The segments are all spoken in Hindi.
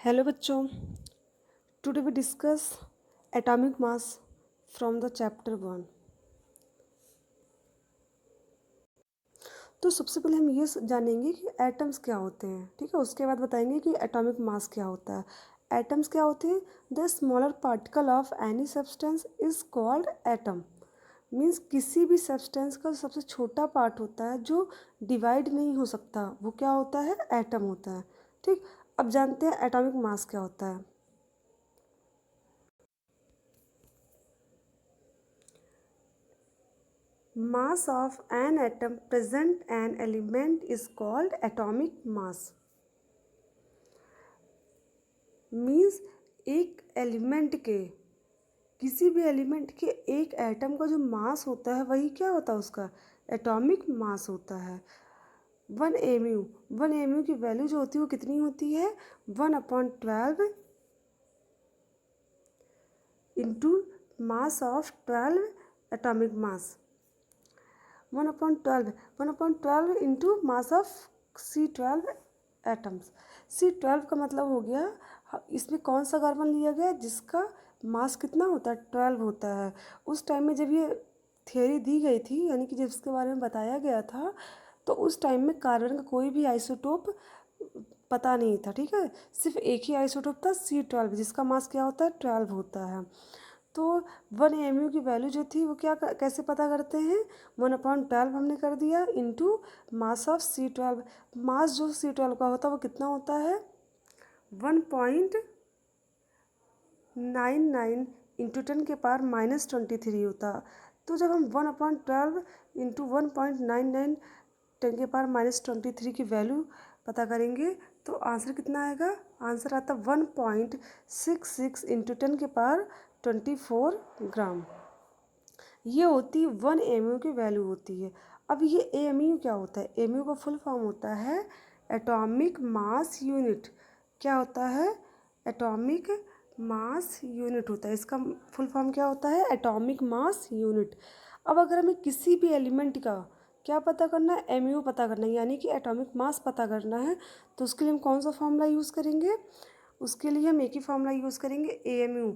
हेलो बच्चों, today we discuss atomic mass from the chapter 1। तो सबसे पहले हम ये जानेंगे कि एटम्स क्या होते हैं, ठीक है। उसके बाद बताएंगे कि एटॉमिक मास क्या होता है। एटम्स क्या होते हैं? The smaller particle of any substance is called atom. Means किसी भी सब्सटेंस का सबसे छोटा पार्ट होता है जो डिवाइड नहीं हो सकता, वो क्या होता है? एटम होता है, ठीक। अब जानते हैं एटॉमिक मास क्या होता है। Mass of an atom present an element is called atomic mass. Means एक एलिमेंट के, किसी भी एलिमेंट के एक एटम का जो मास होता है वही क्या होता है? उसका एटॉमिक मास होता है। 1 mu की वैल्यू जो होती है वो कितनी होती है? 1/12 into mass of 12 atomic mass. 1/12 into mass of C12 atoms. C12 का मतलब हो गया, इसमें कौन सा कार्बन लिया गया जिसका मास कितना होता है? 12 होता है। उस टाइम में जब ये थियोरी दी गई थी, यानी कि जब इसके बारे में बताया गया था, तो उस टाइम में कार्बन का कोई भी आइसोटोप पता नहीं था, ठीक है। सिर्फ एक ही आइसोटोप था C12 जिसका मास क्या होता है? 12 होता है। तो 1 mu की वैल्यू जो थी वो क्या कैसे पता करते हैं? 1/12 हमने कर दिया इंटू मास ऑफ C12। मास जो C12 का होता है वो कितना होता है? 1.99 इंटू 10⁻⁻23 होता। तो जब हम 1/12 इंटू 1.99 10⁻⁻23 की वैल्यू पता करेंगे तो आंसर कितना आएगा? आंसर आता 1.66 इंटू 10⁻24 ग्राम। ये होती 1 mu की वैल्यू होती है। अब ये AMU क्या होता है? AMU का फुल फॉर्म होता है एटॉमिक मास यूनिट। क्या होता है? एटॉमिक मास यूनिट होता है। इसका फुल फॉर्म क्या होता है? Atomic mass unit. अब अगर हमें किसी भी एलिमेंट का क्या पता करना है? MU पता करना है, यानी कि एटॉमिक मास पता करना है। तो उसके लिए हम कौन सा फॉर्मूला यूज़ करेंगे? उसके लिए हम एक ही फॉर्मूला यूज़ करेंगे, AMU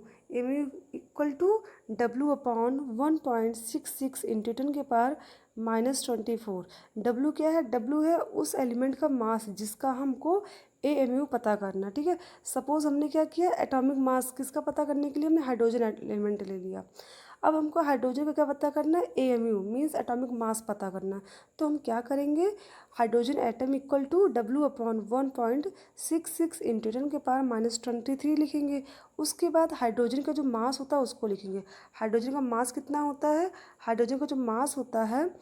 equal to W/1.66 into 10⁻⁻24। W क्या है? W है उस एलिमेंट का मास जिसका हमको AMU पता करना, ठीक है। सपोज हमने क्या किया, एटॉमिक मास किसका पता करने के लिए हमने हाइड्रोजन एलिमेंट ले लिया। अब हमको हाइड्रोजन का क्या पता करना है? AMU मीन्स एटॉमिक मास पता करना है। तो हम क्या करेंगे, hydrogen atom equal to W/1.66 into 10⁻⁻23 लिखेंगे। उसके बाद हाइड्रोजन का जो मास होता है उसको लिखेंगे। हाइड्रोजन का मास कितना होता है? हाइड्रोजन का जो मास होता है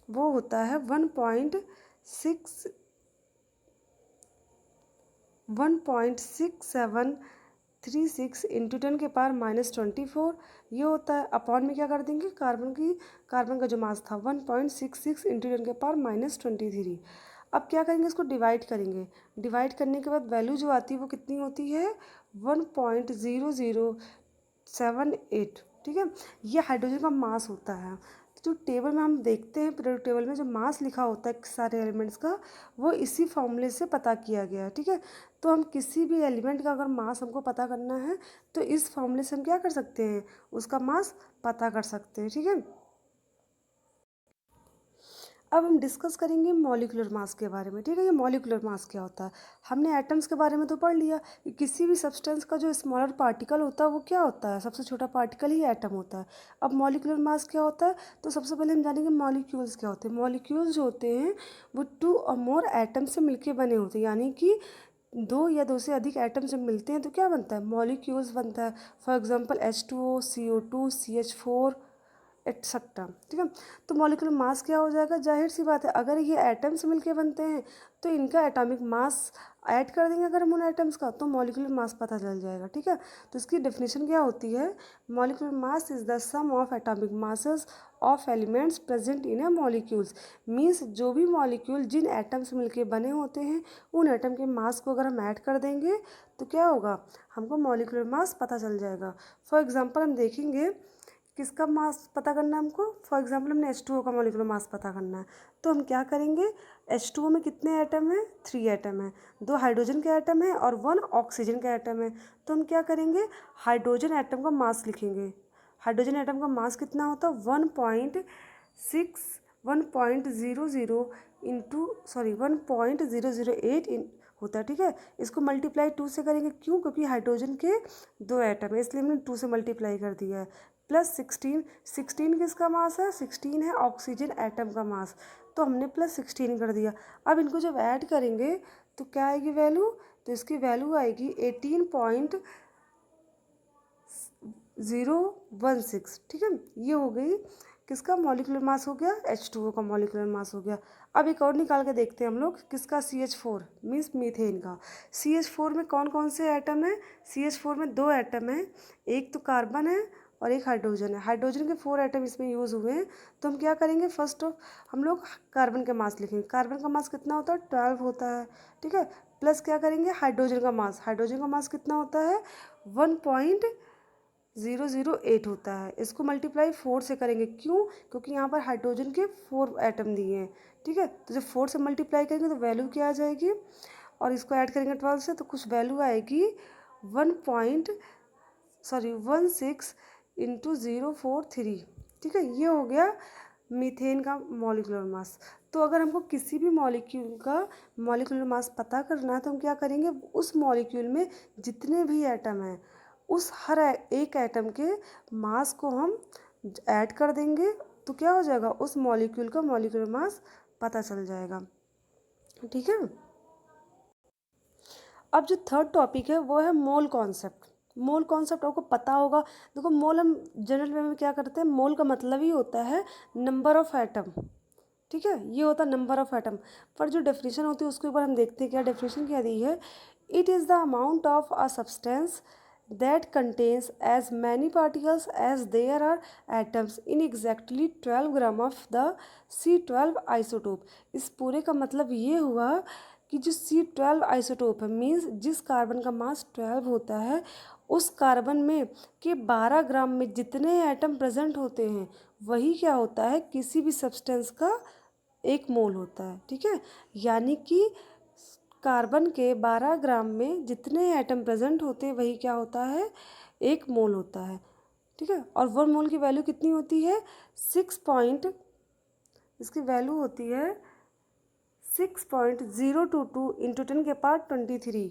वो होता है 1.6736 इंटू 10⁻⁻24 ये होता है। अपॉन में क्या कर देंगे? कार्बन का जो मास था 1.66 इंटू 10⁻⁻23। अब क्या करेंगे? इसको डिवाइड करेंगे। डिवाइड करने के बाद वैल्यू जो आती है वो कितनी होती है? 1.0078, ठीक है। ये हाइड्रोजन का मास होता है। जो टेबल में हम देखते हैं, पीरियोडिक टेबल में जो मास लिखा होता है सारे एलिमेंट्स का, वो इसी फॉर्मूले से पता किया गया है, ठीक है। तो हम किसी भी एलिमेंट का अगर मास हमको पता करना है तो इस फॉर्मूले से हम क्या कर सकते हैं? उसका मास पता कर सकते हैं, ठीक है। अब हम डिस्कस करेंगे मॉलिक्यूलर मास के बारे में, ठीक है। ये मॉलिक्यूलर मास क्या होता है? हमने एटम्स के बारे में तो पढ़ लिया कि किसी भी सब्सटेंस का जो स्मॉलर पार्टिकल होता है वो क्या होता है? सबसे छोटा पार्टिकल ही एटम होता है। अब मॉलिक्यूलर मास क्या होता है? तो सबसे पहले हम जानेंगे मॉलिक्यूल्स क्या होते हैं। मॉलिक्यूल्स जो होते हैं वो 2 और मोर एटम से मिलकर बने होते हैं, यानी कि 2 या 2 से अधिक एटम जब मिलते हैं तो क्या बनता है? मॉलिक्यूल्स बनता है। For example H2O, CO2, CH4 etcetera, ठीक है। तो मॉलिक्यूलर मास क्या हो जाएगा? जाहिर सी बात है, अगर ये एटम्स मिलके बनते हैं तो इनका एटॉमिक मास ऐड कर देंगे अगर हम उन एटम्स का, तो मॉलिक्यूलर मास पता चल जाएगा, ठीक है। तो इसकी डेफिनेशन क्या होती है? Molecular mass is the sum of atomic masses of elements present in a molecules. Means जो भी मॉलिक्यूल जिन एटम्स मिलके बने होते हैं उन एटम के मास को अगर हम ऐड कर देंगे तो क्या होगा? हमको मॉलिक्यूलर मास पता चल जाएगा। फॉर एग्जाम्पल हम देखेंगे किसका मास पता करना है हमको। फॉर एग्जाम्पल हमने H2O का मॉलिक्यूलर मास पता करना है, तो हम क्या करेंगे? H2O में कितने एटम हैं? 3 एटम हैं, 2 हाइड्रोजन के एटम हैं और 1 ऑक्सीजन का एटम है। तो हम क्या करेंगे, हाइड्रोजन एटम का मास लिखेंगे। हाइड्रोजन एटम का मास कितना होता है? 1.008 होता है, ठीक है। इसको मल्टीप्लाई 2 से करेंगे, क्यों? क्योंकि हाइड्रोजन के 2 एटम है, इसलिए हमने 2 से मल्टीप्लाई कर दिया है। प्लस 16 किसका मास है? 16 है ऑक्सीजन एटम का मास, तो हमने प्लस 16 कर दिया। अब इनको जब ऐड करेंगे तो क्या आएगी वैल्यू? तो इसकी वैल्यू आएगी 18.016, ठीक है। ये हो गई किसका मॉलिक्यूलर मास हो गया? H2O का मॉलिक्यूलर मास हो गया। अब एक और निकाल के देखते हैं हम लोग, किसका? CH4 मीन्स मीथेन का। CH4 में कौन कौन से एटम है? CH4 में 2 एटम है, एक तो कार्बन है और एक हाइड्रोजन है। हाइड्रोजन के 4 एटम इसमें यूज़ हुए हैं। तो हम क्या करेंगे, फर्स्ट ऑफ हम लोग कार्बन का मास लिखेंगे। कार्बन का मास कितना होता है? 12 होता है, ठीक है। प्लस क्या करेंगे, हाइड्रोजन का मास। हाइड्रोजन का मास कितना होता है? 1.008 होता है। इसको मल्टीप्लाई 4 से करेंगे, क्यों? क्योंकि यहाँ पर हाइड्रोजन के 4 एटम दिए हैं, ठीक है। तो जब 4 से मल्टीप्लाई करेंगे तो वैल्यू क्या आ जाएगी, और इसको ऐड करेंगे 12 से तो कुछ वैल्यू आएगी 16 इंटू 043, ठीक है। ये हो गया मीथेन का मॉलिक्यूलर मास। तो अगर हमको किसी भी मॉलिक्यूल का मॉलिक्यूलर मास पता करना है तो हम क्या करेंगे, उस मॉलिक्यूल में जितने भी एटम हैं उस हर एक एटम के मास को हम ऐड कर देंगे, तो क्या हो जाएगा, उस मॉलिक्यूल का मॉलिक्यूलर मास पता चल जाएगा, ठीक है। अब जो थर्ड टॉपिक है वो है मोल कॉन्सेप्ट। मोल कॉन्सेप्ट आपको पता होगा। देखो, मोल हम जनरल वे में क्या करते हैं, मोल का मतलब ही होता है नंबर ऑफ एटम, ठीक है। ये होता है नंबर ऑफ एटम। पर जो डेफिनेशन होती है उसके ऊपर हम देखते हैं क्या डेफिनेशन क्या दी है। It is the amount of a substance that contains as many particles as there are atoms in exactly 12 gram of the C12 isotope. इस पूरे का मतलब ये हुआ कि जो C12 आइसोटोप है, मीन्स जिस कार्बन का मास 12 होता है, उस कार्बन में के 12 ग्राम में जितने एटम प्रेजेंट होते हैं वही क्या होता है, किसी भी सब्सटेंस का 1 मोल होता है, ठीक है। यानी कि कार्बन के 12 ग्राम में जितने एटम प्रेजेंट होते हैं वही क्या होता है, 1 मोल होता है, ठीक है। और 1 मोल की वैल्यू कितनी होती है, इसकी वैल्यू होती है 6.022 इंटू 10⁻23।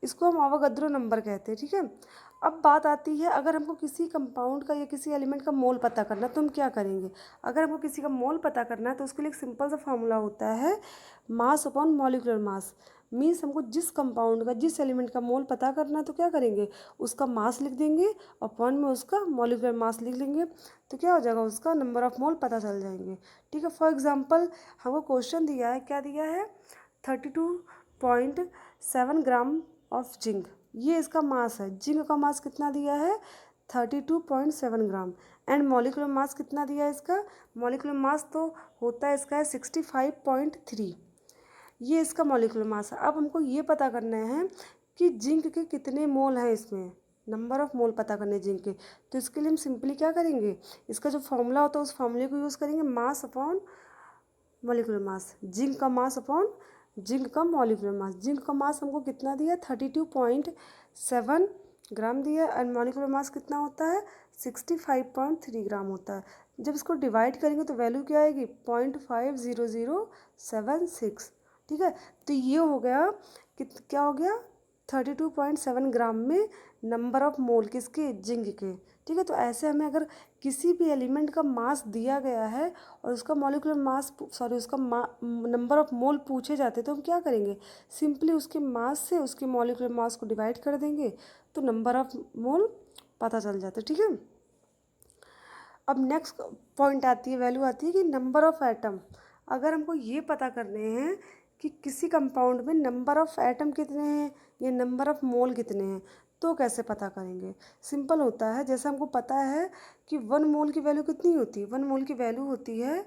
इसको हम अवोगाद्रो नंबर कहते हैं, ठीक है। अब बात आती है, अगर हमको किसी कंपाउंड का या किसी एलिमेंट का मोल पता करना है तो हम क्या करेंगे। अगर हमको किसी का मोल पता करना है तो उसके लिए एक सिंपल सा फॉर्मूला होता है, mass upon molecular mass. Means हमको जिस कंपाउंड का, जिस एलिमेंट का मोल पता करना है तो क्या करेंगे, उसका मास लिख देंगे, अपॉन में उसका मॉलिक्यूलर मास लिख लेंगे, तो क्या हो जाएगा, उसका नंबर ऑफ मोल पता चल जाएंगे, ठीक है। फॉर एग्जांपल हमको क्वेश्चन दिया है, क्या दिया है, 32.7 ग्राम ऑफ जिंक, ये इसका मास है। जिंक का मास कितना दिया है, 32.7 ग्राम। एंड मॉलिक्यूलर मास कितना दिया है इसका, मॉलिक्यूलर मास तो होता है इसका है 65.3, ये इसका मॉलिक्यूलर मास है। अब हमको ये पता करना है कि जिंक के कितने मोल हैं, इसमें नंबर ऑफ मोल पता करने जिंक के। तो इसके लिए हम सिंपली क्या करेंगे, इसका जो फॉर्मूला होता है उस फॉर्मूले को यूज़ करेंगे, mass upon molecular mass, zinc का मास अपॉन जिंक का मॉलिक्यूलर मास। जिंक का मास हमको कितना दिया, 32.7 ग्राम दिया, एंड मॉलिक्यूलर मास कितना होता है, 65.3 ग्राम होता है। जब इसको डिवाइड करेंगे तो वैल्यू क्या आएगी, 0.50076, ठीक है। तो ये हो गया क्या हो गया, 32.7 ग्राम में नंबर ऑफ मोल किसके, जिंक के, ठीक है। तो ऐसे हमें अगर किसी भी एलिमेंट का मास दिया गया है और उसका मॉलिक्यूलर मास उसका नंबर ऑफ मोल पूछे जाते तो हम क्या करेंगे, सिंपली उसके मास से उसके मॉलिक्यूलर मास को डिवाइड कर देंगे तो नंबर ऑफ मोल पता चल जाता है, ठीक है। अब नेक्स्ट पॉइंट आती है, वैल्यू आती है कि नंबर ऑफ एटम। अगर हमको ये पता करने हैं कि किसी कंपाउंड में नंबर ऑफ एटम कितने हैं या नंबर ऑफ मोल कितने हैं, तो कैसे पता करेंगे। सिंपल होता है, जैसे हमको पता है कि 1 मोल की वैल्यू कितनी होती है, 1 मोल की वैल्यू होती है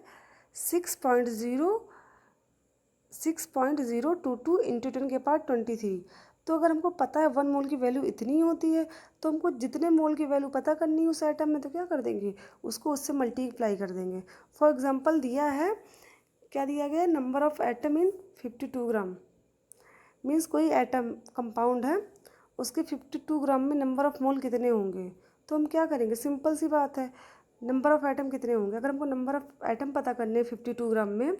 6.022 इंटू 10⁻23। तो अगर हमको पता है 1 मोल की वैल्यू इतनी होती है तो हमको जितने मोल की वैल्यू पता करनी है उस आइटम में तो क्या कर देंगे, उसको उससे मल्टीप्लाई कर देंगे। फॉर एग्जांपल दिया है क्या दिया गया है, number of atom in 52 gram. Means कोई एटम कंपाउंड है, उसके 52 ग्राम में नंबर ऑफ मोल कितने होंगे। तो हम क्या करेंगे, सिंपल सी बात है, नंबर ऑफ एटम कितने होंगे। अगर हमको नंबर ऑफ एटम पता करने हैं 52 ग्राम में,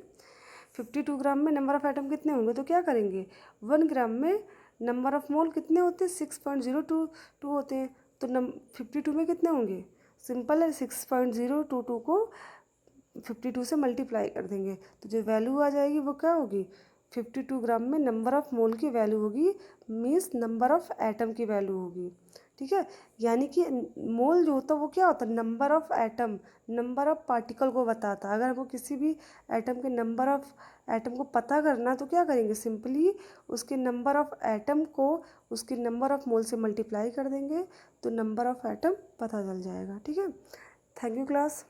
52 ग्राम में नंबर ऑफ एटम कितने होंगे, तो क्या करेंगे, 1 ग्राम में नंबर ऑफ मोल कितने होते हैं, 6.022 होते हैं। तो 52 में कितने होंगे, सिंपल है, 6.022 को 52 से मल्टीप्लाई कर देंगे, तो जो वैल्यू आ जाएगी वो क्या होगी, 52 ग्राम में नंबर ऑफ मोल की वैल्यू होगी, मीन्स नंबर ऑफ एटम की वैल्यू होगी। ठीक है, यानी कि मोल जो होता है वो क्या होता है, number of atom, number of particle को बताता है। अगर हमको किसी भी एटम के नंबर ऑफ एटम को पता करना तो क्या करेंगे, सिंपली उसके नंबर ऑफ एटम को उसके नंबर ऑफ मोल से मल्टीप्लाई कर देंगे, तो नंबर ऑफ एटम पता चल जाएगा। ठीक है, थैंक यू क्लास।